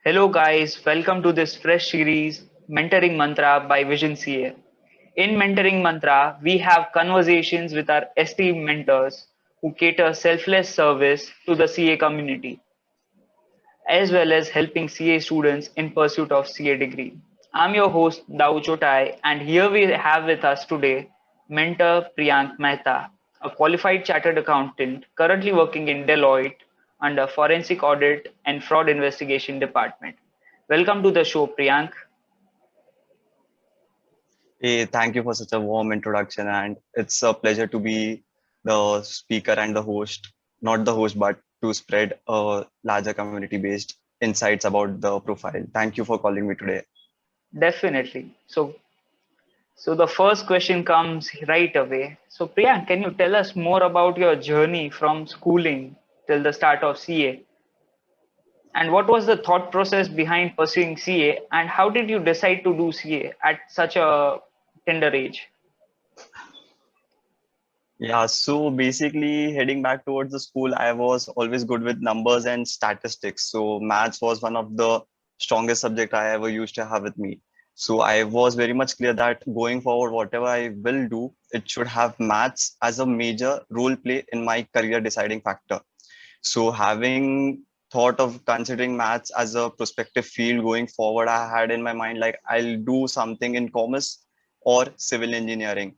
Hello, guys. Welcome to this fresh series, Mentoring Mantra by Vision CA. In Mentoring Mantra, we have conversations with our esteemed mentors who cater selfless service to the CA community, as well as helping CA students in pursuit of CA degree. I'm your host, Daau Chotai, and here we have with us today mentor Priyank Mehta, a qualified chartered accountant currently working in Deloitte under Forensic Audit and Fraud Investigation Department. Welcome to the show, Priyank. Hey, thank you for such a warm introduction, and it's a pleasure to be the speaker and the host, not the host, but to spread a larger community-based insights about the profile. Thank you for calling me today. Definitely. So the first question comes right away. So Priyank, can you tell us more about your journey from schooling till the start of CA? And what was the thought process behind pursuing CA, and how did you decide to do CA at such a tender age? Yeah, so basically heading back towards the school, I was always good with numbers and statistics. So maths was one of the strongest subject I ever used to have with me. So I was very much clear that going forward, whatever I will do, it should have maths as a major role play in my career deciding factor. So having thought of considering maths as a prospective field going forward, I had in my mind like I'll do something in commerce or civil engineering.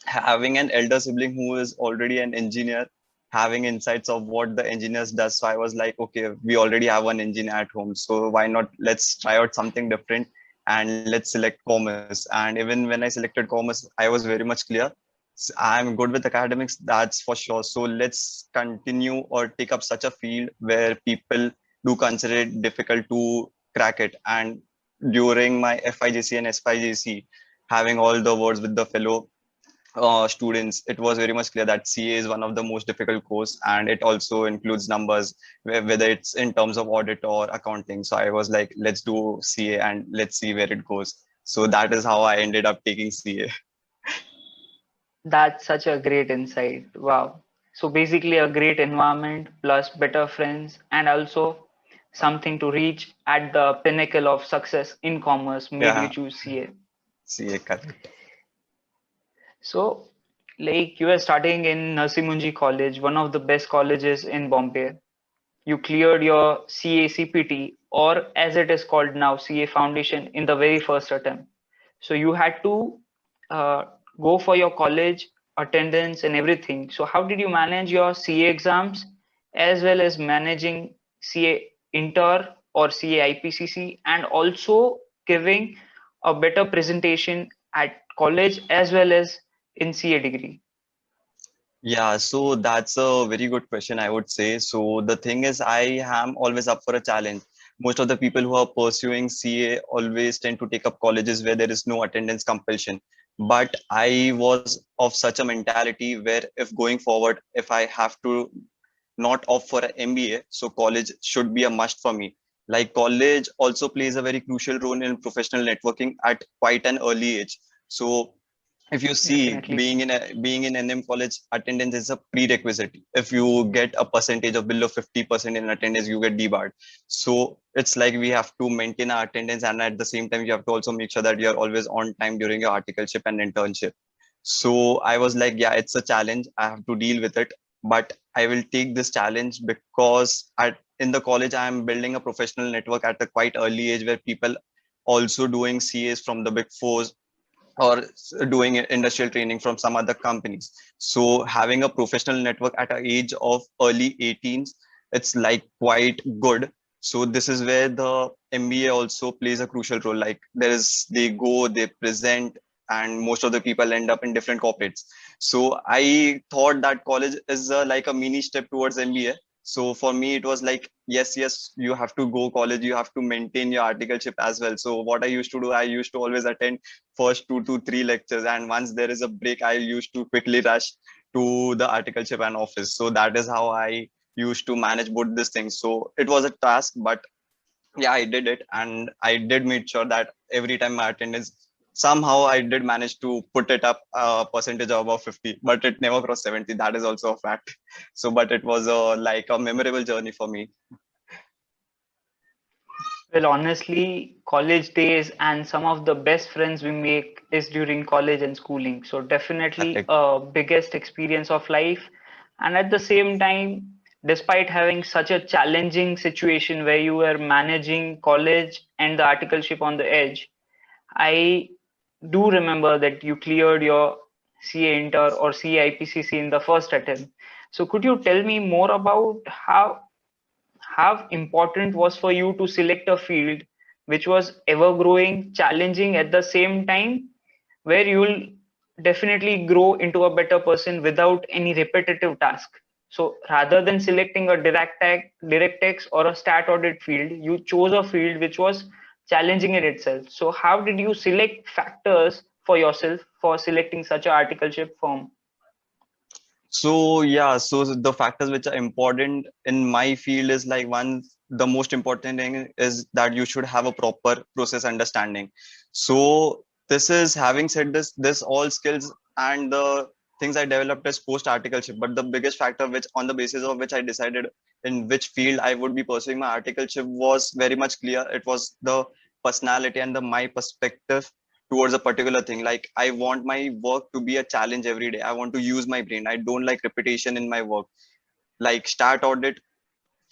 Having an elder sibling who is already an engineer, having insights of what the engineers does. So I was like, okay, we already have one engineer at home. So why not let's try out something different and let's select commerce. And even when I selected commerce, I was very much clear. I'm good with academics, that's for sure. So let's continue or take up such a field where people do consider it difficult to crack it. And during my FIGC and SPIGC, having all the words with the fellow students, it was very much clear that CA is one of the most difficult course, and it also includes numbers, whether it's in terms of audit or accounting. So I was like, let's do CA and let's see where it goes. So that is how I ended up taking CA. That's such a great insight. Wow. So basically, a great environment plus better friends, and also something to reach at the pinnacle of success in commerce made you Yeah, choose CA. CA, correct. So, like you were studying in Narsimunji College, one of the best colleges in Bombay. You cleared your CA CPT, or as it is called now, CA Foundation, in the very first attempt. So you had to uh, go for your college attendance and everything. So how did you manage your CA exams as well as managing CA Inter or CA IPCC, and also giving a better presentation at college as well as in CA degree? Yeah, so that's a very good question, I would say. So the thing is, I am always up for a challenge. Most of the people who are pursuing CA always tend to take up colleges where there is no attendance compulsion. But I was of such a mentality where if going forward, if I have to not opt for an MBA, so college should be a must for me. Like college also plays a very crucial role in professional networking at quite an early age. So if you see, Definitely. being in NM college, attendance is a prerequisite. If you get a percentage of below 50% in attendance, you get debarred. So it's like we have to maintain our attendance, and at the same time you have to also make sure that you're always on time during your articleship and internship. So I was like, yeah, it's a challenge, I have to deal with it, but I will take this challenge because at in the college I am building a professional network at a quite early age where people also doing CAs from the big fours or doing industrial training from some other companies. So having a professional network at an age of early 18s, it's like quite good. So this is where the MBA also plays a crucial role. Like they go, they present, and most of the people end up in different corporates. So I thought that college is like a mini step towards MBA. So for me, it was like, yes, you have to go college, you have to maintain your articleship as well. So what I used to do, I used to always attend first 2 to 3 lectures, and once there is a break, I used to quickly rush to the articleship and office. So that is how I used to manage both these things. So it was a task, but yeah, I did it, and I did make sure that every time my attendance, somehow I did manage to put it up a percentage of above 50, but it never crossed 70. That is also a fact. So but it was a like a memorable journey for me. Well, honestly, college days and some of the best friends we make is during college and schooling. So definitely Correct. a biggest experience of life. And at the same time, despite having such a challenging situation where you were managing college and the articleship on the edge, I do remember that you cleared your CA Inter or CA IPCC in the first attempt. So could you tell me more about how important was for you to select a field which was ever growing, challenging at the same time, where you'll definitely grow into a better person without any repetitive task. So rather than selecting a direct text or a stat audit field, you chose a field which was challenging in itself. So how did you select factors for yourself for selecting such an articleship firm? So yeah, so the factors which are important in my field is like one, the most important thing is that you should have a proper process understanding. So this is having said this all skills and the things I developed as post articleship. But the biggest factor which on the basis of which I decided in which field I would be pursuing my articleship was very much clear. It was the personality and the my perspective towards a particular thing. Like I want my work to be a challenge every day. I want to use my brain. I don't like repetition in my work. Like start audit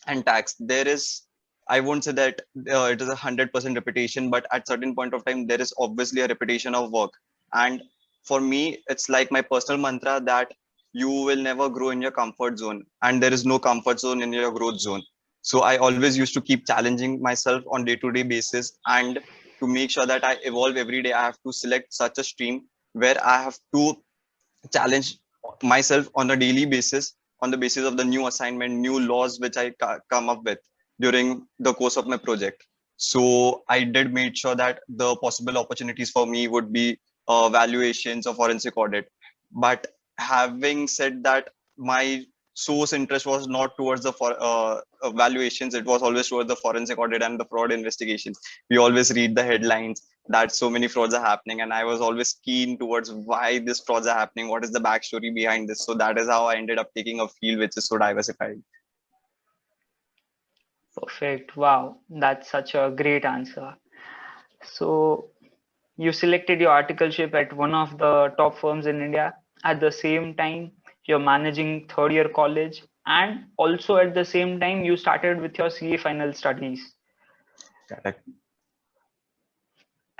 and tax, there is, I won't say that it is 100% repetition, but at certain point of time there is obviously a repetition of work. And for me it's like my personal mantra that you will never grow in your comfort zone, and there is no comfort zone in your growth zone. So I always used to keep challenging myself on day to day basis, and to make sure that I evolve every day, I have to select such a stream where I have to challenge myself on a daily basis on the basis of the new assignment, new laws which I come up with during the course of my project. So I did make sure that the possible opportunities for me would be valuations or forensic audit. But having said that, my source interest was not towards the valuations. It was always towards the forensic audit and the fraud investigations. We always read the headlines that so many frauds are happening, and I was always keen towards why these frauds are happening, what is the backstory behind this. So that is how I ended up taking a field which is so diversified. Perfect. Wow, that's such a great answer. So you selected your articleship at one of the top firms in India. At the same time, you're managing third year college, and also at the same time, you started with your CA final studies. Correct.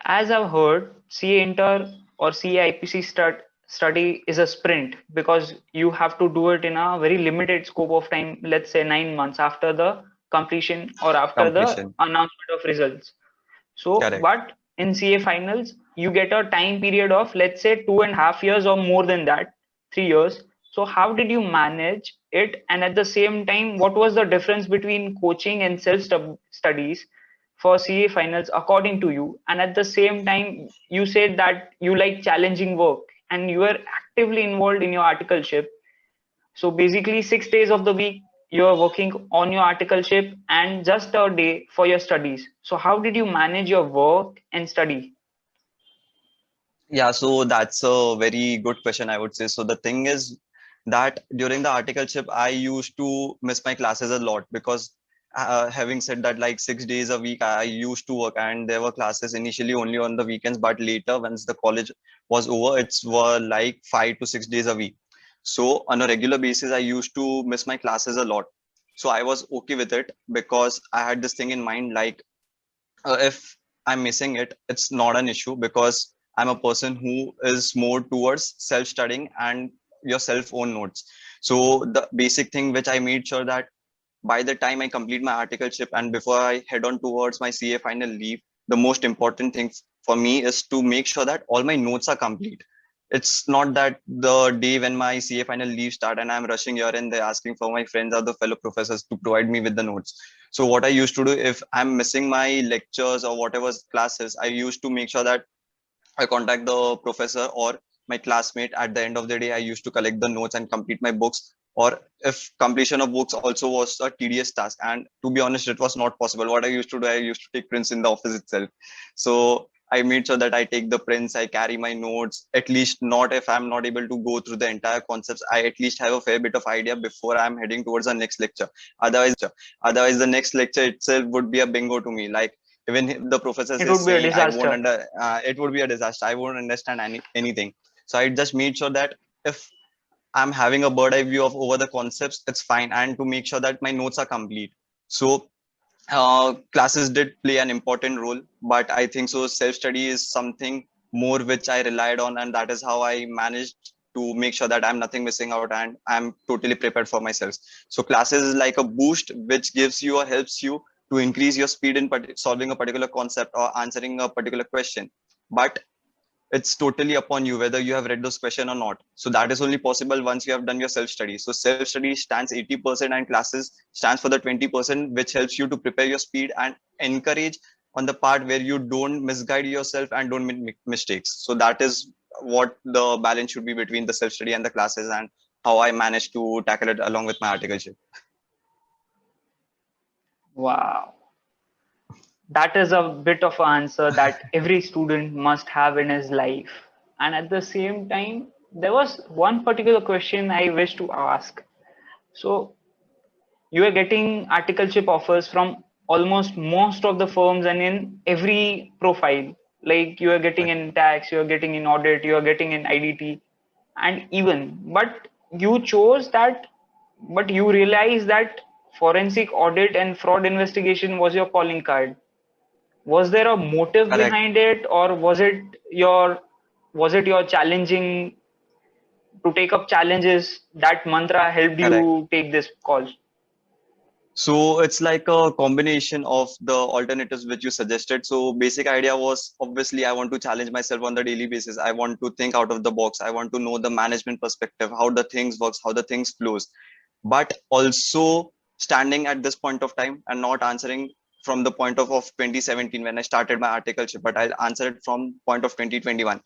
As I've heard, CA Inter or CA IPC study is a sprint because you have to do it in a very limited scope of time, let's say 9 months after the completion or after the Completion. announcement of results. So, Correct. but in CA finals, you get a time period of, let's say, 2.5 years or more than that, 3 years. So, how did you manage it? And at the same time, what was the difference between coaching and self studies for CA finals, according to you? And at the same time, you said that you like challenging work and you were actively involved in your articleship. So basically, 6 days of the week, you're working on your articleship and just a day for your studies. So how did you manage your work and study? Yeah, so that's a very good question, I would say. So the thing is that during the articleship, I used to miss my classes a lot because having said that, like 6 days a week, I used to work, and there were classes initially only on the weekends, but later, once the college was over, it's were like 5 to 6 days a week. So on a regular basis, I used to miss my classes a lot. So I was okay with it because I had this thing in mind, like if I'm missing it, it's not an issue because I'm a person who is more towards self studying and your self own notes. So the basic thing which I made sure that by the time I complete my articleship and before I head on towards my CA final leave, the most important thing for me is to make sure that all my notes are complete. It's not that the day when my CA final leave start and I'm rushing here and there asking for my friends or the fellow professors to provide me with the notes. So what I used to do, if I'm missing my lectures or whatever classes, I used to make sure that I contact the professor or my classmate. At the end of the day, I used to collect the notes and complete my books. Or if completion of books also was a tedious task, and to be honest, it was not possible. What I used to do, I used to take prints in the office itself. So I made sure that I take the prints, I carry my notes. At least not if I'm not able to go through the entire concepts, I at least have a fair bit of idea before I'm heading towards the next lecture. Otherwise, the next lecture itself would be a bingo to me. Like Even if the professor It is would be a saying disaster. it would be a disaster. I won't understand anything. So I just made sure that if I'm having a bird eye view of over the concepts, it's fine. And to make sure that my notes are complete. So classes did play an important role, but I think so self study is something more which I relied on, and that is how I managed to make sure that I'm nothing missing out and I'm totally prepared for myself. So classes is like a boost which gives you or helps you to increase your speed in solving a particular concept or answering a particular question. But it's totally upon you whether you have read those questions or not. So that is only possible once you have done your self study. So self study stands 80% and classes stands for the 20%, which helps you to prepare your speed and encourage on the part where you don't misguide yourself and don't make mistakes. So that is what the balance should be between the self study and the classes, and how I managed to tackle it along with my articleship. Wow. That is a bit of an answer that every student must have in his life. And at the same time, there was one particular question I wish to ask. So, you are getting articleship offers from almost most of the firms and in every profile. Like you are getting Right. in tax, you are getting in audit, you are getting in IDT, and even, but you chose that, but you realize that forensic audit and fraud investigation was your calling card. Was there a motive Correct. behind it, or was it your challenging to take up challenges that mantra helped Correct. you take this call? So it's like a combination of the alternatives which you suggested. So basic idea was obviously I want to challenge myself on the daily basis. I want to think out of the box. I want to know the management perspective, how the things works, how the things flows. But also standing at this point of time and not answering from the point of 2017 when I started my articleship, but I'll answer it from point of 2021.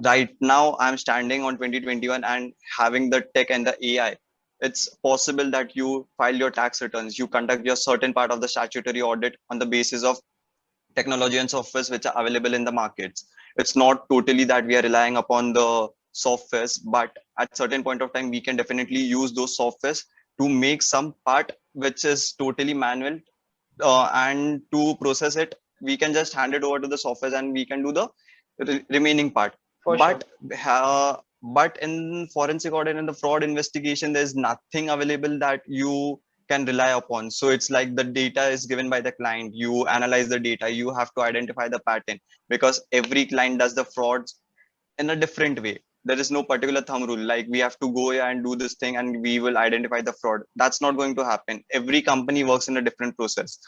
Right now I'm standing on 2021 and having the tech and the AI, it's possible that you file your tax returns, you conduct your certain part of the statutory audit on the basis of technology and softwares which are available in the markets. It's not totally that we are relying upon the softwares, but at certain point of time we can definitely use those softwares to make some part which is totally manual, and to process it we can just hand it over to the software and we can do the remaining part. For sure. But in forensic audit and the fraud investigation there's nothing available that you can rely upon. So it's like the data is given by the client, you analyze the data, you have to identify the pattern, because every client does the frauds in a different way. There is no particular thumb rule like we have to go here and do this thing and we will identify the fraud. That's not going to happen. Every company works in a different process,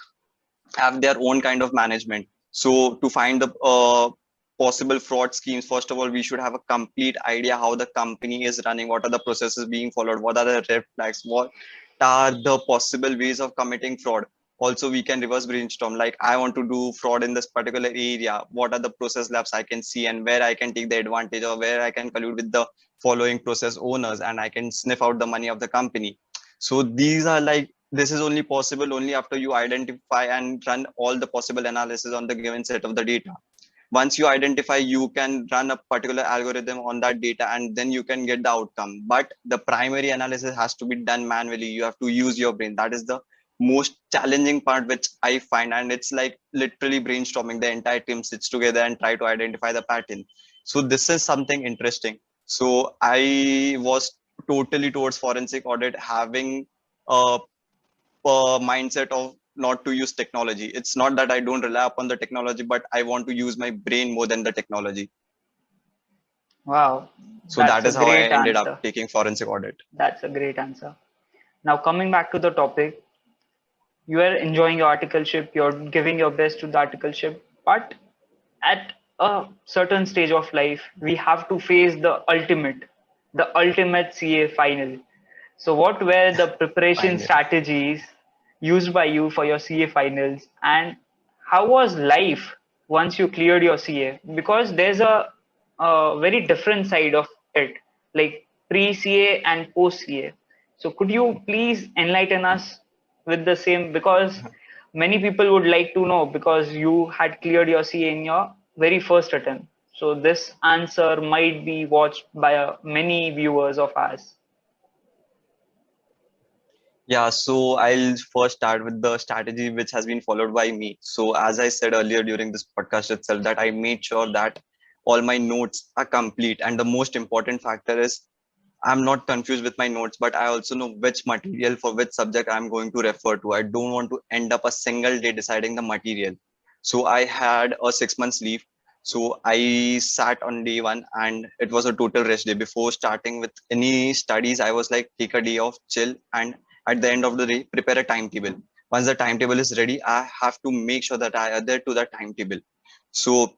have their own kind of management. So to find the possible fraud schemes, first of all, we should have a complete idea how the company is running, what are the processes being followed, what are the red flags, what are the possible ways of committing fraud. Also, we can reverse brainstorm. Like, I want to do fraud in this particular area. What are the process labs I can see and where I can take the advantage, or where I can collude with the following process owners and I can sniff out the money of the company. So these are like, this is only possible only after you identify and run all the possible analysis on the given set of the data. Once you identify, you can run a particular algorithm on that data and then you can get the outcome. But the primary analysis has to be done manually. You have to use your brain. That is the most challenging part which I find, and it's like literally brainstorming. The entire team sits together and try to identify the pattern. So this is something interesting. So I was totally towards forensic audit, having a mindset of not to use technology. It's not that I don't rely upon the technology, but I want to use my brain more than the technology. Wow, So that's that a is how I great ended up answer. taking forensic audit. That's a great answer. Now, coming back to the topic, you are enjoying your articleship, you're giving your best to the articleship, but at a certain stage of life, we have to face the ultimate CA final. So, what were the preparation Finally. strategies used by you for your CA finals, and how was life once you cleared your CA? Because there's a very different side of it, like pre CA and post CA. So, could you please enlighten us with the same? Because many people would like to know, because you had cleared your CA in your very first attempt. So, this answer might be watched by many viewers of ours. Yeah, so I'll first start with the strategy which has been followed by me. So as I said earlier during this podcast itself, that I made sure that all my notes are complete. And the most important factor is I'm not confused with my notes, but I also know which material for which subject I'm going to refer to. I don't want to end up a single day deciding the material. So I had a 6 months leave. So I sat on day one and it was a total rest day. Before starting with any studies, I was like, take a day off, chill, and at the end of the day, prepare a timetable. Once the timetable is ready, I have to make sure that I adhere to that timetable. So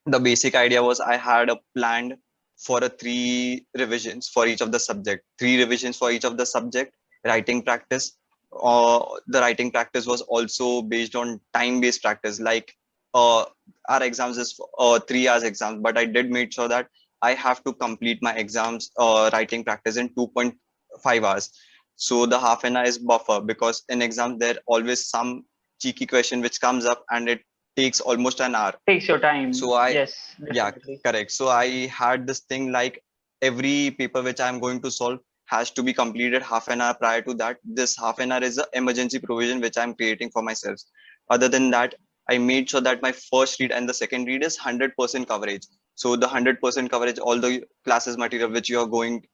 the basic idea was I had a planned for a three revisions for each of the subject, three revisions for each of the subject, writing practice. The writing practice was also based on time-based practice. Like uh, our exams is 3 hours exams, but I did make sure that I have to complete my exams writing practice in 2.5 hours. So the half an hour is buffer because in exam there always some cheeky question which comes up and it takes almost an hour. Takes your time. So I, Yes, yeah, definitely. correct. So I had this thing like every paper which I'm going to solve has to be completed half an hour prior to that. This half an hour is the emergency provision which I'm creating for myself. Other than that, I made sure that my first read and the second read is 100% coverage. So the 100% coverage, all the classes material which you are going,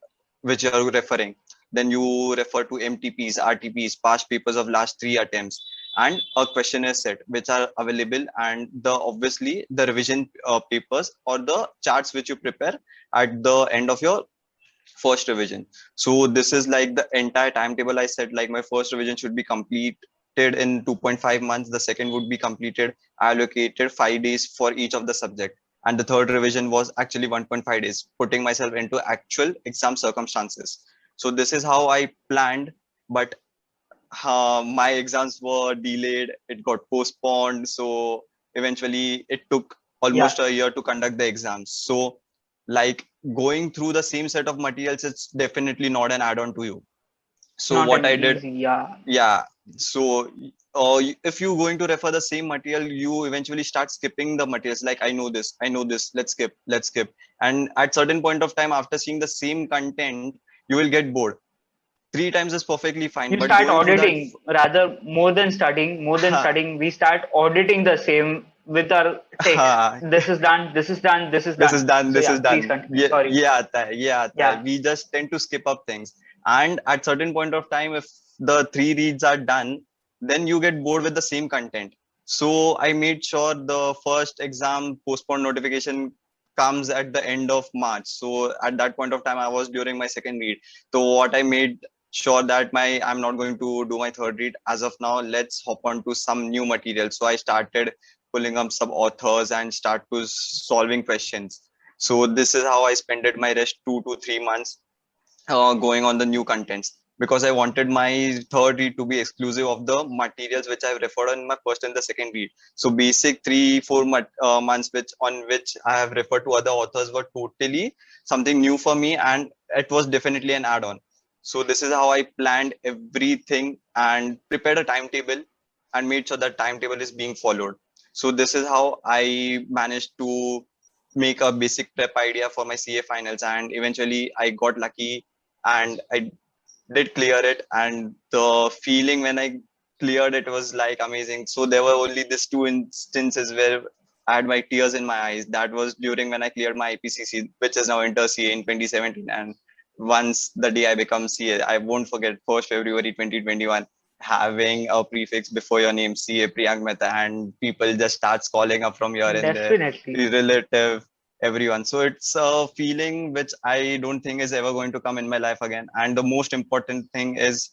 which you are referring, then you refer to MTPs, RTPs, past papers of last 3 attempts, and a questionnaire set which are available, and the obviously the revision papers or the charts which you prepare at the end of your first revision. So this is like the entire timetable. I said like my first revision should be completed in 2.5 months, the second would be completed, I allocated 5 days for each of the subject, and the third revision was actually 1.5 days, putting myself into actual exam circumstances. So this is how I planned. But my exams were delayed, it got postponed, so eventually it took Yeah, almost a year to conduct the exams. So like going through the same set of materials, it's definitely not an add-on to you. So not what an I did, easy. Yeah, yeah, so if you're going to refer the same material, you eventually start skipping the materials. Like, I know this, let's skip, and at certain point of time after seeing the same content, you will get bored. 3 times is perfectly fine, you but start going through that auditing rather more than studying. More than studying, we start auditing the same with our ticks. This is done. This is done. This is this is done. done, So this yeah, is please done. continue. Yeah, Sorry. yeah, aata hai, yeah, aata hai. Yeah, We just tend to skip up things. And at certain point of time, if the three reads are done, then you get bored with the same content. So I made sure the first exam postponed notification comes at the end of March. So at that point of time, I was during my second read. So what I made sure that my I'm not going to do my third read as of now. Let's hop on to some new material. So I started pulling up some authors and start to solving questions. So this is how I spent my rest 2 to 3 months going on the new contents, because I wanted my third read to be exclusive of the materials which I've referred on my first and the second read. So basic 3 4 months which I have referred to other authors were totally something new for me, and it was definitely an add-on. So this is how I planned everything and prepared a timetable and made sure that timetable is being followed. So this is how I managed to make a basic prep idea for my CA finals, and eventually I got lucky and I did clear it. And the feeling when I cleared it was like amazing. So there were only these two instances where I had my tears in my eyes. That was during when I cleared my IPCC, which is now Inter CA in 2017. And once the day I become CA, I won't forget 1st February 2021, having a prefix before your name, CA Priyank Mehta, and people just starts calling up from here and there, definitely. relative, everyone. So it's a feeling which I don't think is ever going to come in my life again. And the most important thing is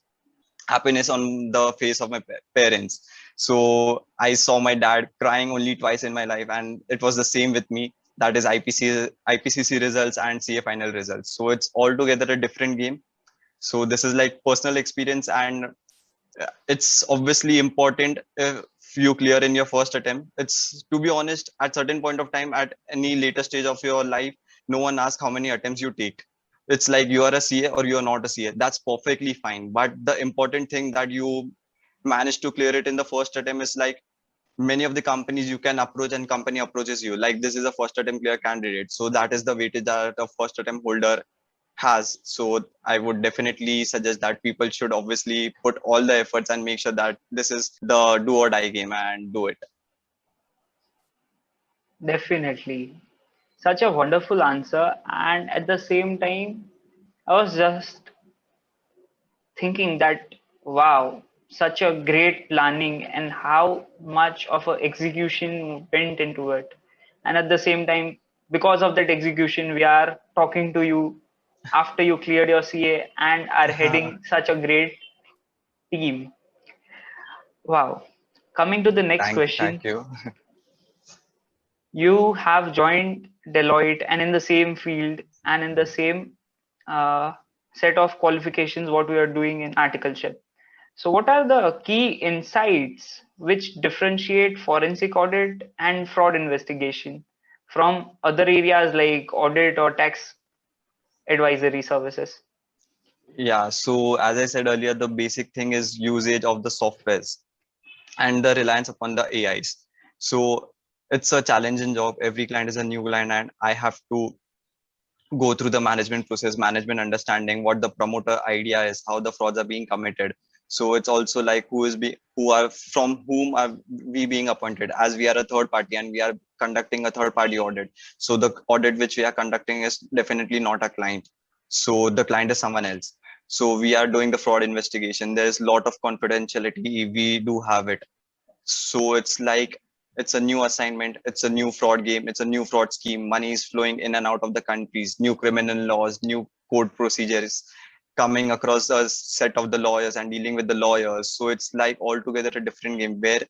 happiness on the face of my parents. So I saw my dad crying only twice in my life, and it was the same with me. That is IPCC results and CA final results. So it's altogether a different game. So this is like personal experience, and it's obviously important if you clear in your first attempt. It's, to be honest, at certain point of time at any later stage of your life, no one asks how many attempts you take. It's like you are a CA or you are not a CA, that's perfectly fine, but the important thing that you manage to clear it in the first attempt is like many of the companies you can approach and company approaches you like this is a first attempt clear candidate, so that is the weightage that a first attempt holder has. So I would definitely suggest that people should obviously put all the efforts and make sure that this is the do or die game and do it. Definitely. Such a wonderful answer. And at the same time, I was just thinking that, wow, such a great planning and how much of a execution went into it. And at the same time, because of that execution, we are talking to you after you cleared your CA and are heading such a great team. Wow. Coming to the next Thank question, you. you have joined Deloitte and in the same field and in the same uh, set of qualifications, what we are doing in articleship. So, what are the key insights which differentiate forensic audit and fraud investigation from other areas like audit or tax advisory services? Yeah, so as I said earlier, the basic thing is usage of the softwares and the reliance upon the AIs. So it's a challenging job. Every client is a new client, and I have to go through the management process, management understanding what the promoter idea is, how the frauds are being committed. So it's also like who are from whom are we being appointed, as we are a third party and we are conducting a third party audit. So the audit which we are conducting is definitely not a client. So the client is someone else. So we are doing the fraud investigation. There's a lot of confidentiality. We do have it. So it's like it's a new assignment, it's a new fraud game, it's a new fraud scheme. Money is flowing in and out of the countries, new criminal laws, new code procedures coming across a set of the lawyers and dealing with the lawyers. So it's like altogether a different game where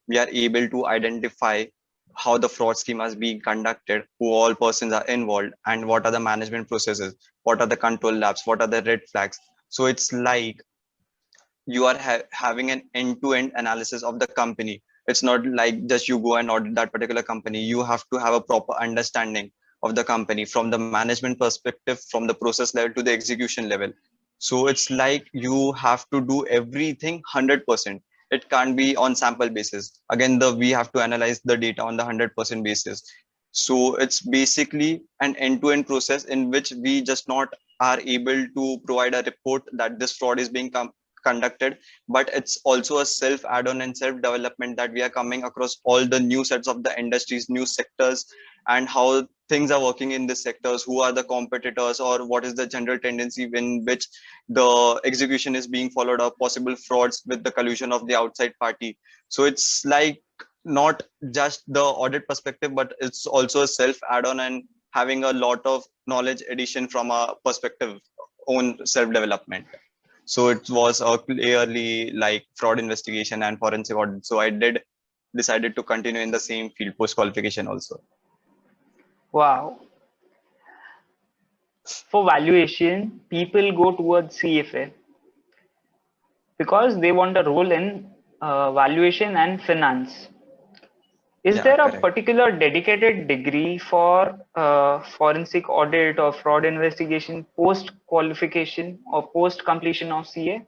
we are able to identify how the fraud scheme is being conducted, who all persons are involved, and what are the management processes, what are the control labs, what are the red flags. So it's like you are having an end-to-end analysis of the company. It's not like just you go and audit that particular company. You have to have a proper understanding of the company from the management perspective, from the process level to the execution level. So it's like you have to do everything 100%. It can't be on sample basis. Again, the we have to analyze the data on the 100% basis. So it's basically an end-to-end process in which we just not are able to provide a report that this fraud is being conducted, but it's also a self add-on and self development that we are coming across all the new sets of the industries, new sectors, and how things are working in the sectors, who are the competitors, or what is the general tendency in which the execution is being followed up, possible frauds with the collusion of the outside party. So it's like not just the audit perspective, but it's also a self add-on and having a lot of knowledge addition from a perspective own self development. So it was a clearly like fraud investigation and forensic audit. So I did decided to continue in the same field post qualification also. Wow. For valuation, people go towards CFA because they want a role in valuation and finance. Is Yeah, there a correct. particular dedicated degree for forensic audit or fraud investigation post qualification or post completion of CA?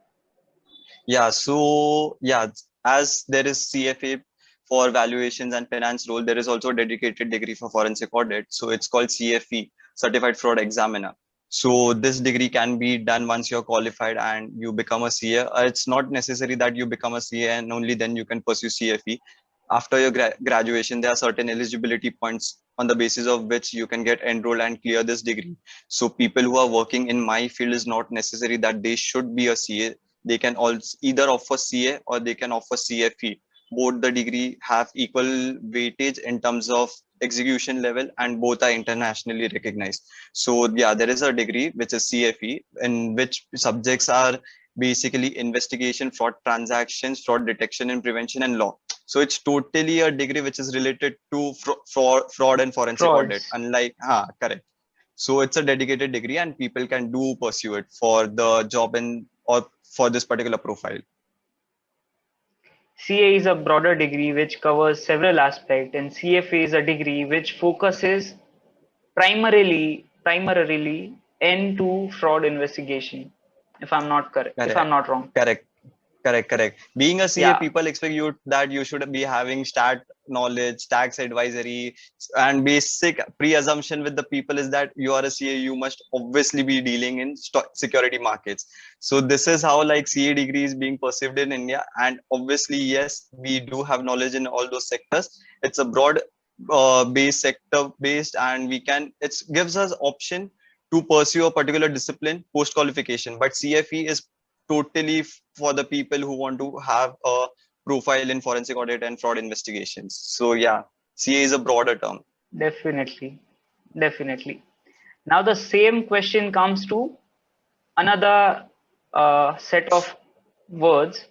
Yeah, so yeah, as there is CFA for valuations and finance role, there is also a dedicated degree for forensic audit. So it's called CFE, Certified Fraud Examiner. So this degree can be done once you're qualified and you become a CA. It's not necessary that you become a CA and only then you can pursue CFE. After your graduation, there are certain eligibility points on the basis of which you can get enrolled and clear this degree. So people who are working in my field is not necessary that they should be a CA. They can also either offer CA or they can offer CFE. Both the degree have equal weightage in terms of execution level and both are internationally recognized. So yeah, there is a degree which is CFE in which subjects are basically investigation, fraud transactions, fraud detection and prevention and law. So it's totally a degree which is related to fraud and forensic audit. Frauds. Unlike, correct. So it's a dedicated degree and people can do pursue it for the job in or for this particular profile. CA is a broader degree which covers several aspects, and CFA is a degree which focuses primarily into fraud investigation. If I'm not correct, if I'm Correct. not wrong. Correct. Correct. Being a CA, Yeah, people expect you that you should be having stat knowledge, tax advisory, and basic pre-assumption with the people is that you are a CA, you must obviously be dealing in stock security markets. So this is how like CA degree is being perceived in India, and obviously yes, we do have knowledge in all those sectors. It's a broad based sector based, and we can it gives us option to pursue a particular discipline post qualification. But CFE is totally for the people who want to have a profile in forensic audit and fraud investigations. So yeah, CA is a broader term. definitely. Definitely. Now the same question comes to another set of words: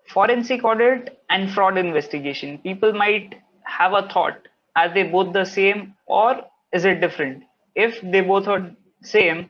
forensic audit and fraud investigation. People might have a thought: are they both the same or is it different? If they both are same,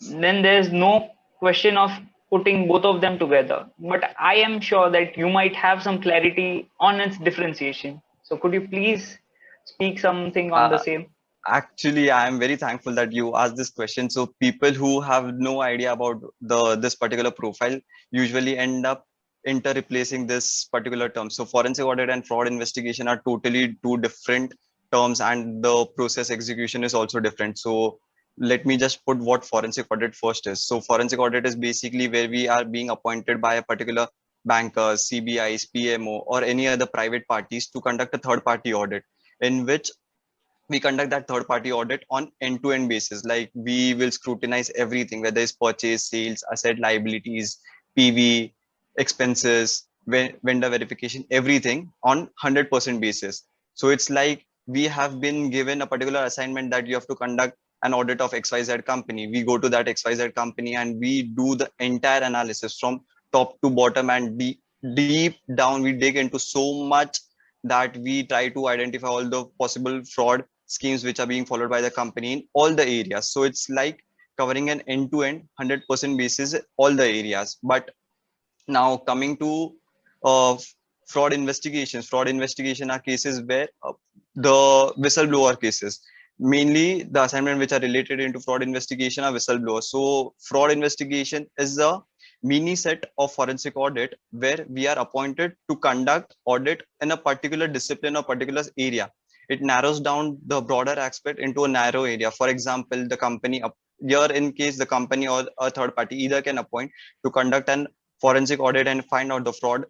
then there's no question of putting both of them together. But I am sure that you might have some clarity on its differentiation. So could you please speak something on the Uh, same? Actually, I am very thankful that you asked this question. So people who have no idea about the this particular profile usually end up inter-replacing this particular term. So forensic audit and fraud investigation are totally two different terms, and the process execution is also different. So let me just put what forensic audit first is. So forensic audit is basically where we are being appointed by a particular banker, CBIs, PMO, or any other private parties to conduct a third-party audit in which we conduct that third party audit on end to end basis. Like we will scrutinize everything, whether it's purchase, sales, asset liabilities, PV, expenses, vendor verification, everything on 100% basis. So it's like we have been given a particular assignment that you have to conduct an audit of XYZ company. We go to that XYZ company and we do the entire analysis from top to bottom, and deep down we dig into so much that we try to identify all the possible fraud schemes which are being followed by the company in all the areas. So it's like covering an end-to-end 100% basis all the areas. But now coming to uh, fraud investigation are cases where the whistleblower cases, mainly the assignment which are related into fraud investigation are whistleblower. So fraud investigation is a mini set of forensic audit where we are appointed to conduct audit in a particular discipline or particular area. It narrows down the broader aspect into a narrow area. For example, the company here, in case the company or a third party either can appoint to conduct an forensic audit and find out the fraud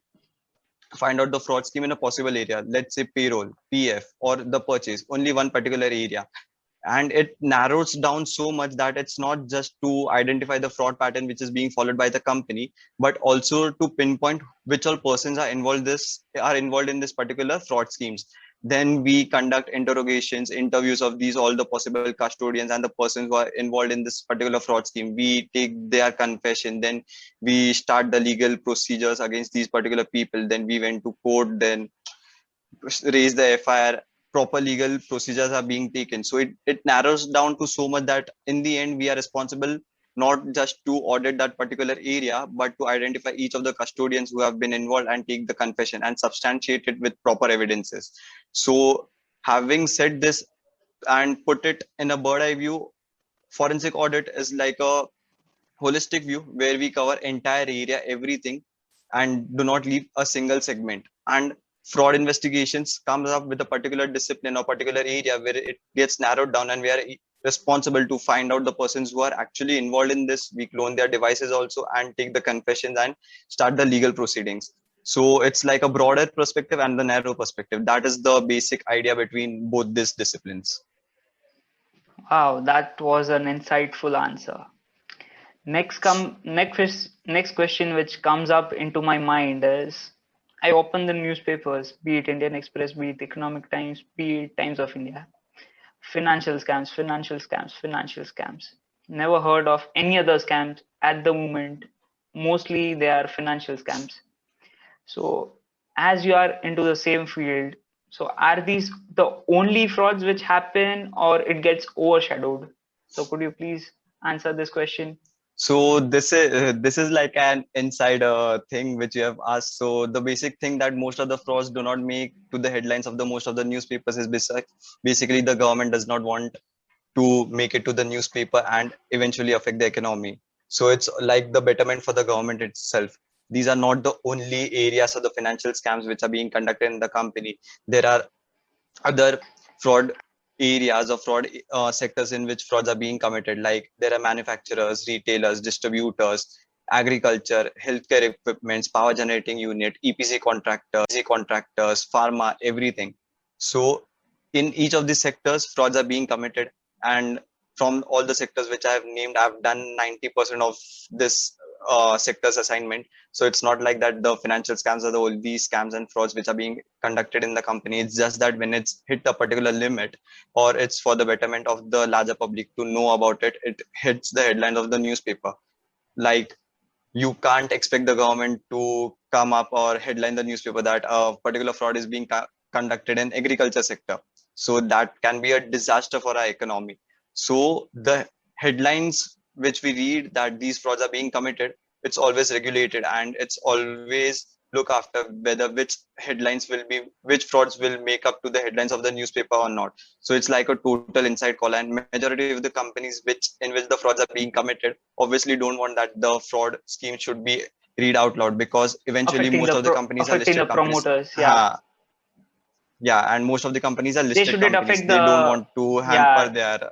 scheme in a possible area, let's say payroll, PF, or the purchase, only one particular area. And it narrows down so much that it's not just to identify the fraud pattern which is being followed by the company, but also to pinpoint which all persons are involved in this particular fraud schemes. Then we conduct interrogations, interviews of these all the possible custodians and the persons who are involved in this particular fraud scheme. We take their confession, then we start the legal procedures against these particular people. Then we went to court, then raise the FIR, proper legal procedures are being taken. So it narrows down to so much that in the end, we are responsible not just to audit that particular area, but to identify each of the custodians who have been involved and take the confession and substantiate it with proper evidences. So having said this and put it in a bird eye view, forensic audit is like a holistic view where we cover entire area, everything, and do not leave a single segment. And fraud investigations comes up with a particular discipline or particular area where it gets narrowed down, and we are responsible to find out the persons who are actually involved in this. We clone their devices also and take the confessions and start the legal proceedings. So it's like a broader perspective and the narrow perspective. That is the basic idea between both these disciplines. Wow, that was an insightful answer. Next question which comes up into my mind is: I open the newspapers, be it Indian Express, be it Economic Times, be it Times of India. Financial scams, financial scams, financial scams. Never heard of any other scams at the moment. Mostly they are financial scams. So as you are into the same field, so are these the only frauds which happen or it gets overshadowed? So could you please answer this question? So this is like an insider thing which you have asked. So the basic thing that most of the frauds do not make to the headlines of the most of the newspapers is basically the government does not want to make it to the newspaper and eventually affect the economy. So it's like the betterment for the government itself. these are not the only areas of the financial scams which are being conducted in the company. There are other fraud areas or fraud sectors in which frauds are being committed. Like there are manufacturers, retailers, distributors, agriculture, healthcare equipments, power generating unit, contractors, pharma, everything. So in each of these sectors, frauds are being committed. And from all the sectors which I have named, I've done 90% of this sector's assignment. So it's not like that the financial scams are the only scams and frauds which are being conducted in the company. It's just that when it's hit a particular limit, or it's for the betterment of the larger public to know about it, it hits the headlines of the newspaper. Like you can't expect the government to come up or headline the newspaper that a particular fraud is being conducted in agriculture sector. So that can be a disaster for our economy. So the headlines which we read that these frauds are being committed, it's always regulated, and it's always look after whether which frauds will make up to the headlines of the newspaper or not. So it's like a total inside call, and majority of the companies in which the frauds are being committed obviously don't want that the fraud scheme should be read out loud, because eventually most of the companies are affecting the listed companies. promoters. Yeah, Yeah, and most of the companies are they listed shouldn't companies. affect They don't the, want to hamper yeah, their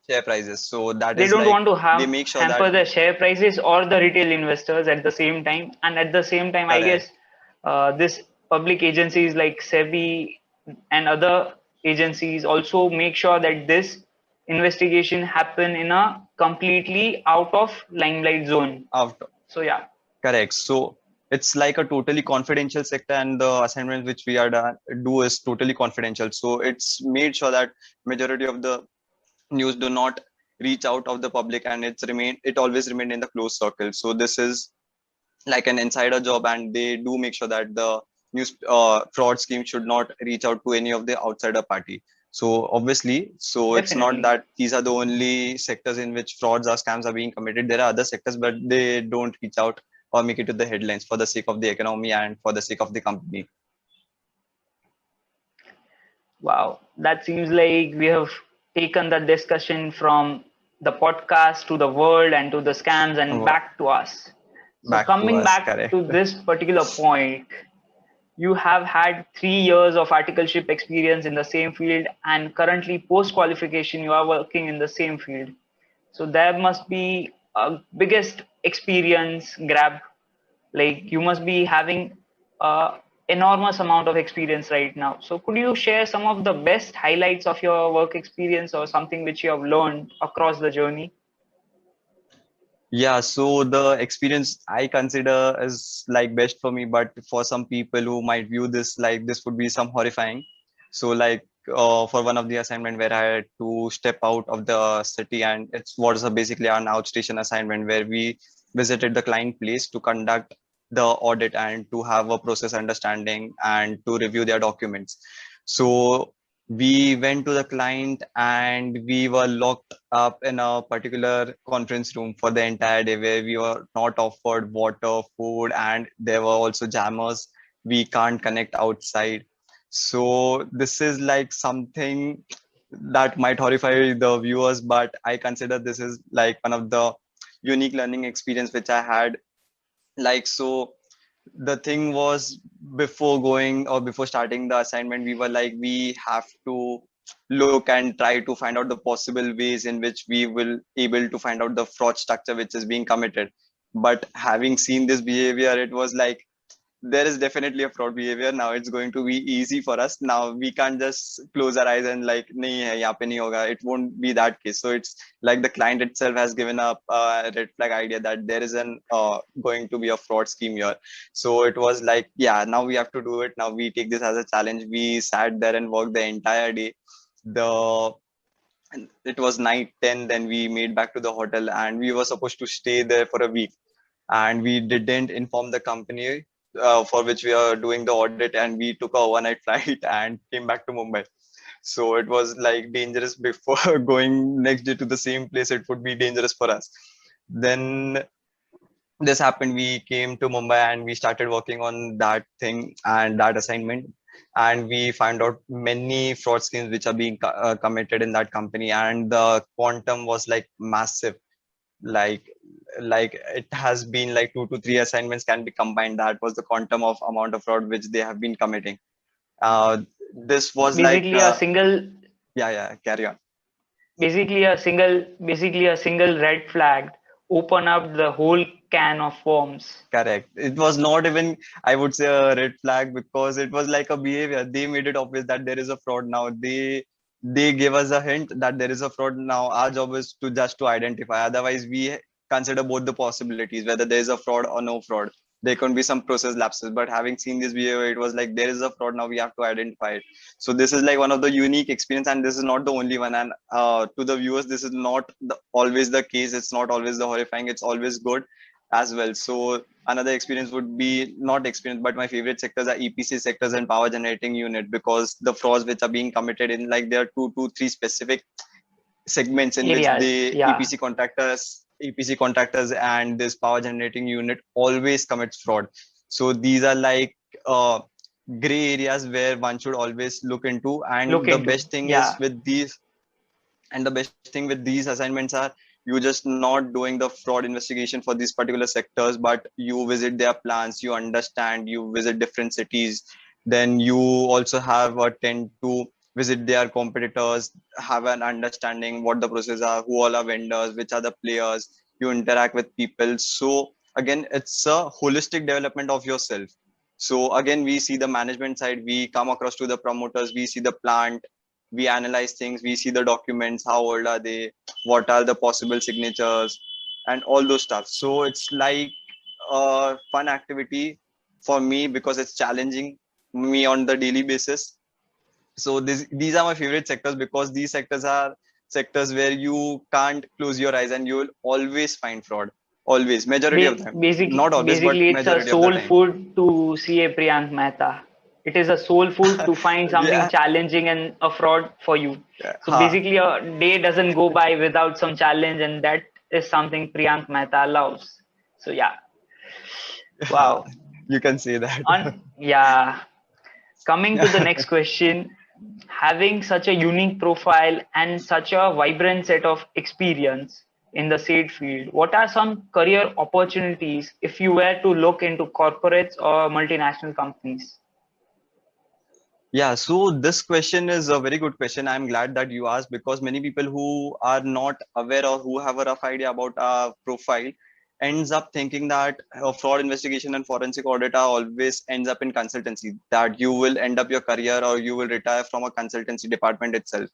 share prices. So that they is don't like want to they make sure hamper that the share prices or the retail investors at the same time. And at the same time, I guess correct. this public agencies like SEBI and other agencies also make sure that this investigation happen in a completely out of limelight zone. After So yeah, correct. So it's like a totally confidential sector, and the assignment which we are do is totally confidential. So it's made sure that majority of the news do not reach out of the public, and it always remained in the closed circle. So this is like an insider job, and they do make sure that the news fraud scheme should not reach out to any of the outsider party. So obviously, so it's not definitely. that these are the only sectors in which frauds or scams are being committed. There are other sectors, but they don't reach out or make it to the headlines for the sake of the economy and for the sake of the company. Wow, that seems like we have taken the discussion from the podcast to the world and to the scams and back to us. So, Back to coming us, back correct. to this particular point, you have had 3 years of articleship experience in the same field, and currently, post qualification, you are working in the same field. So, there must be a biggest experience grab, like you must be having a enormous amount of experience right now. So could you share some of the best highlights of your work experience or something which you have learned across the journey? Yeah, so the experience I consider is like best for me, but for some people who might view this like this would be some horrifying. So like for one of the assignment where I had to step out of the city, and it's what is basically an outstation assignment where we visited the client place to conduct the audit and to have a process understanding and to review their documents. So we went to the client and we were locked up in a particular conference room for the entire day, where we were not offered water, food, and there were also jammers. We can't connect outside. So this is like something that might horrify the viewers, but I consider this is like one of the unique learning experience which I had. Like so the thing was, before going or before starting the assignment, we were like we have to look and try to find out the possible ways in which we will able to find out the fraud structure which is being committed. But having seen this behavior, it was like there is definitely a fraud behavior. Now it's going to be easy for us. Now we can't just close our eyes and like nahi hai, yahan pe nahi hoga. It won't be that case. So it's like the client itself has given up a red flag idea that there is an going to be a fraud scheme here. So it was like, yeah, now we have to do it. Now we take this as a challenge. We sat there and worked the entire day. The It was night 10, then we made back to the hotel, and we were supposed to stay there for a week, and we didn't inform the company for which we are doing the audit, and we took a overnight flight and came back to Mumbai. So it was like dangerous before going next day to the same place. It would be dangerous for us. Then this happened. We came to Mumbai and we started working on that thing and that assignment. And we find out many fraud schemes which are being committed in that company. And the quantum was like massive. Like like it has been like 2 to 3 assignments can be combined. That was the quantum of amount of fraud which they have been committing. Uh, this was like Basically a single yeah, carry on. basically a single red flag open up the whole can of worms. Correct. It was not even, I would say, a red flag because it was like a behavior. They made it obvious that there is a fraud now. They gave us a hint that there is a fraud now. Our job is to just to identify. Otherwise, we consider both the possibilities, whether there is a fraud or no fraud. There can be some process lapses, but having seen this behavior, it was like there is a fraud now. We have to identify it. So this is like one of the unique experience, and this is not the only one. And to the viewers, this is not always the case. It's not always the horrifying. It's always good as well. So another experience would be not experience, but my favorite sectors are EPC sectors and power generating unit, because the frauds which are being committed in, like, there are two to three specific segments in which Areas, the yeah. EPC contractors and this power generating unit always commits fraud. So these are like gray areas where one should always look into. Look And the into. best thing is Yeah. with these and the best thing with these assignments are, you just not doing the fraud investigation for these particular sectors, but you visit their plants, you understand, you visit different cities. Then you also have a tend to visit their competitors, have an understanding what the processes are, who all are vendors, which are the players. You interact with people. So again, it's a holistic development of yourself. So again, we see the management side, we come across to the promoters, we see the plant, we analyze things, we see the documents, how old are they, what are the possible signatures, and all those stuff. So it's like a fun activity for me because it's challenging me on the daily basis. So these are my favorite sectors because these sectors are sectors where you can't close your eyes and you will always find fraud. Always, majority of them. Not always, but Basically, it's a majority of the soul time. food to CA Priyank Mehta. It is a soul food to find something Yeah. challenging and a fraud for you. So Ha. basically, a day doesn't go by without some challenge, and that is something Priyank Mehta loves. So yeah, Ha. wow. You can say that. Yeah. Coming to the next question, having such a unique profile and such a vibrant set of experience in the said field, what are some career opportunities if you were to look into corporates or multinational companies? Yeah, so this question is a very good question. I'm glad that you asked because many people who are not aware or who have a rough idea about our profile ends up thinking that fraud investigation and forensic auditor always ends up in consultancy, that you will end up your career or you will retire from a consultancy department itself.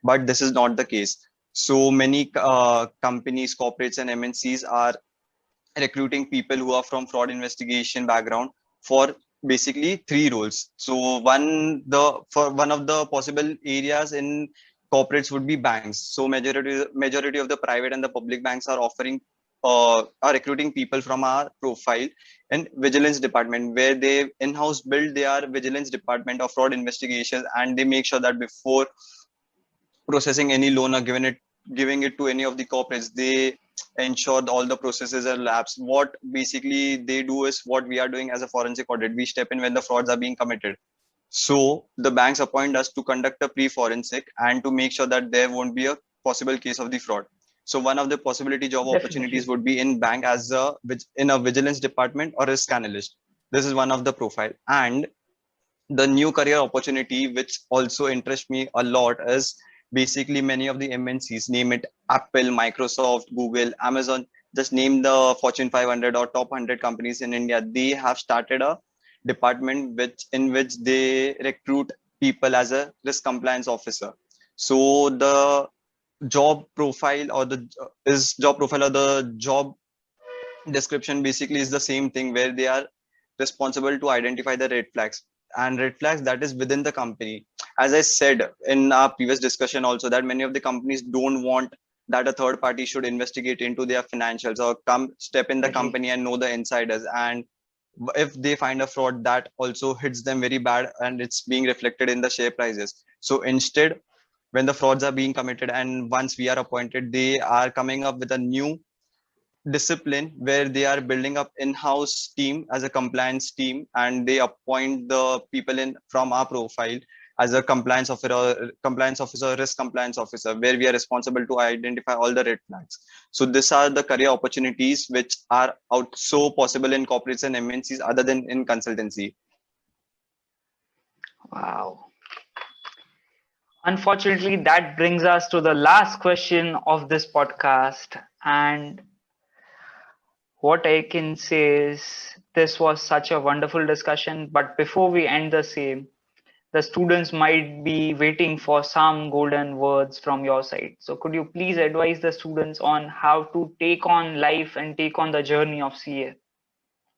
But this is not the case. So many companies, corporates, and MNCs are recruiting people who are from fraud investigation background for basically three roles. So one of the possible areas in corporates would be banks. So majority of the private and the public banks are offering are recruiting people from our profile and vigilance department, where they in-house build their vigilance department of fraud investigations, and they make sure that before processing any loan or giving it to any of the corporates, they ensure all the processes are labs. What basically they do is what we are doing as a forensic audit. We step in when the frauds are being committed. So the banks appoint us to conduct a pre-forensic and to make sure that there won't be a possible case of the fraud. So one of the possibility job opportunities Definitely. would be in bank as a in a vigilance department or risk analyst. This is one of the profile. And the new career opportunity which also interests me a lot is basically many of the MNCs, name it Apple, Microsoft, Google, Amazon, just name the Fortune 500 or top 100 companies in India. They have started a department in which they recruit people as a risk compliance officer. So the job profile or the job description basically is the same thing, where they are responsible to identify the red flags and red flags that is within the company. As I said in our previous discussion also, that many of the companies don't want that a third party should investigate into their financials or come step in the Definitely. company and know the insiders. And if they find a fraud, that also hits them very bad and it's being reflected in the share prices. So instead, when the frauds are being committed and once we are appointed, they are coming up with a new discipline where they are building up in-house team as a compliance team, and they appoint the people in from our profile as a compliance officer, risk compliance officer, where we are responsible to identify all the red flags. So these are the career opportunities which are out so possible in corporates and MNCs other than in consultancy. Wow. Unfortunately, that brings us to the last question of this podcast. And what I can say is this was such a wonderful discussion. But before we end the same, the students might be waiting for some golden words from your side. So could you please advise the students on how to take on life and take on the journey of CA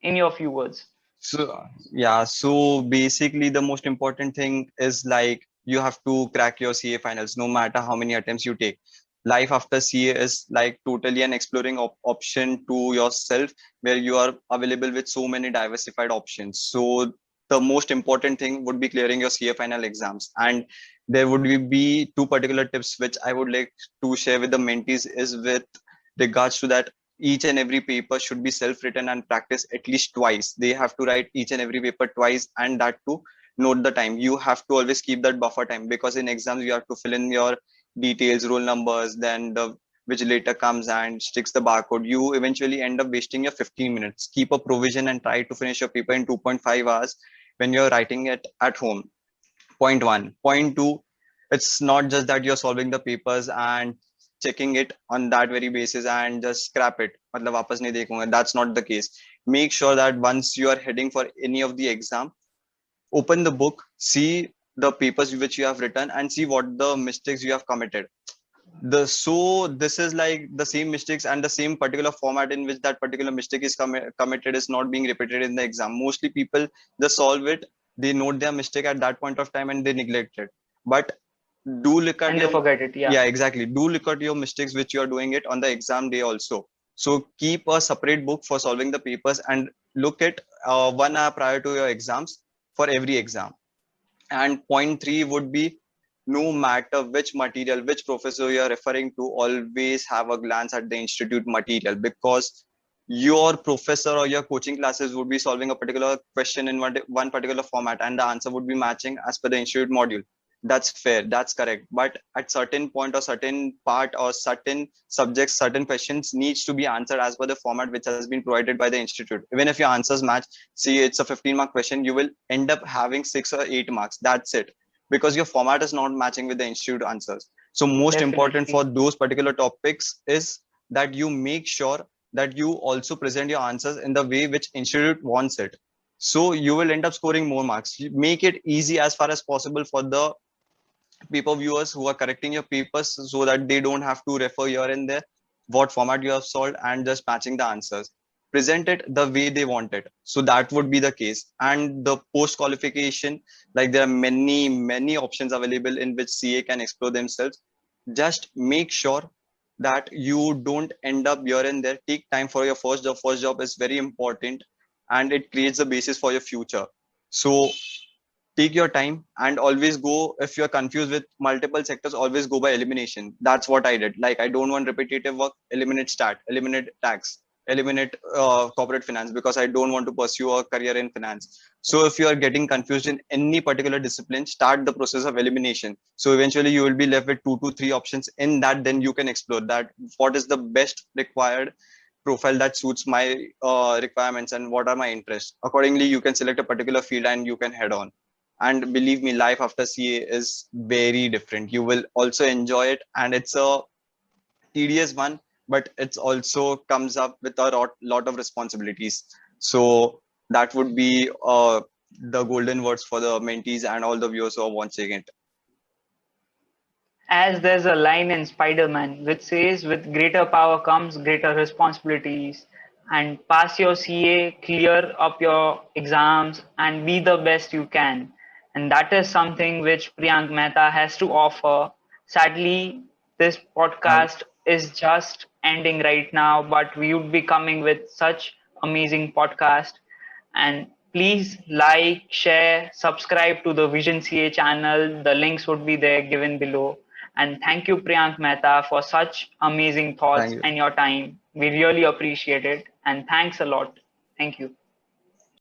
in your few words? So yeah, so basically the most important thing is like you have to crack your CA finals no matter how many attempts you take. Life after CA is like totally an exploring option to yourself where you are available with so many diversified options. So the most important thing would be clearing your CA final exams. And there would be two particular tips which I would like to share with the mentees is with regards to that each and every paper should be self-written and practiced at least twice. They have to write each and every paper twice, and that to note the time. You have to always keep that buffer time because in exams you have to fill in your details, roll numbers, then the vigilator comes and sticks the barcode. You eventually end up wasting your 15 minutes. Keep a provision and try to finish your paper in 2.5 hours when you're writing it at home. Point one. Point two, it's not just that you're solving the papers and checking it on that very basis and just scrap it. मतलब वापस नहीं देखूंगा. That's not the case. Make sure that once you are heading for any of the exam, open the book, see the papers which you have written and see what the mistakes you have committed. So this is like the same mistakes and the same particular format in which that particular mistake is committed is not being repeated in the exam. Mostly people just solve it, they note their mistake at that point of time and they neglect it. But do look at And they your forget it. Yeah. yeah, exactly, do look at your mistakes which you are doing it on the exam day also. So keep a separate book for solving the papers and look at 1 hour prior to your exams for every exam. And point three would be no matter which material, which professor you are referring to, always have a glance at the institute material because your professor or your coaching classes would be solving a particular question in one particular format and the answer would be matching as per the institute module. That's fair, that's correct. But at certain point or certain part or certain subjects, certain questions needs to be answered as per the format which has been provided by the institute. Even if your answers match, see it's a 15-mark question, you will end up having 6 or 8 marks. That's it, because your format is not matching with the institute answers. So most important for Definitely. those particular topics is that you make sure that you also present your answers in the way which institute wants it. So you will end up scoring more marks. You make it easy as far as possible for the paper viewers who are correcting your papers so that they don't have to refer here and there what format you have solved and just matching the answers. Present it the way they want it. So that would be the case. And the post qualification, like there are many options available in which CA can explore themselves. Just make sure that you don't end up here and there. Take time for your first job. First job is very important and it creates the basis for your future. So take your time and always go, if you're confused with multiple sectors, always go by elimination. That's what I did. Like I don't want repetitive work, eliminate stat, eliminate tax, eliminate corporate finance, because I don't want to pursue a career in finance. So if you are getting confused in any particular discipline, start the process of elimination. So eventually you will be left with 2 to 3 options. In that, then you can explore that what is the best required profile that suits my requirements and what are my interests. Accordingly, you can select a particular field and you can head on. And believe me, life after CA is very different. You will also enjoy it, and it's a tedious one, but it's also comes up with a lot of responsibilities. So that would be the golden words for the mentees and all the viewers who are watching it. As there's a line in Spider-Man which says, with greater power comes greater responsibilities, and pass your CA, clear up your exams, and be the best you can. And that is something which Priyank Mehta has to offer. Sadly, this And podcast is just ending right now, but we would be coming with such amazing podcast. And please like, share, subscribe to the Vision CA channel. The links would be there given below. And thank you, Priyank Mehta, for such amazing thank thoughts you. and your time. We really appreciate it. And thanks a lot. Thank you.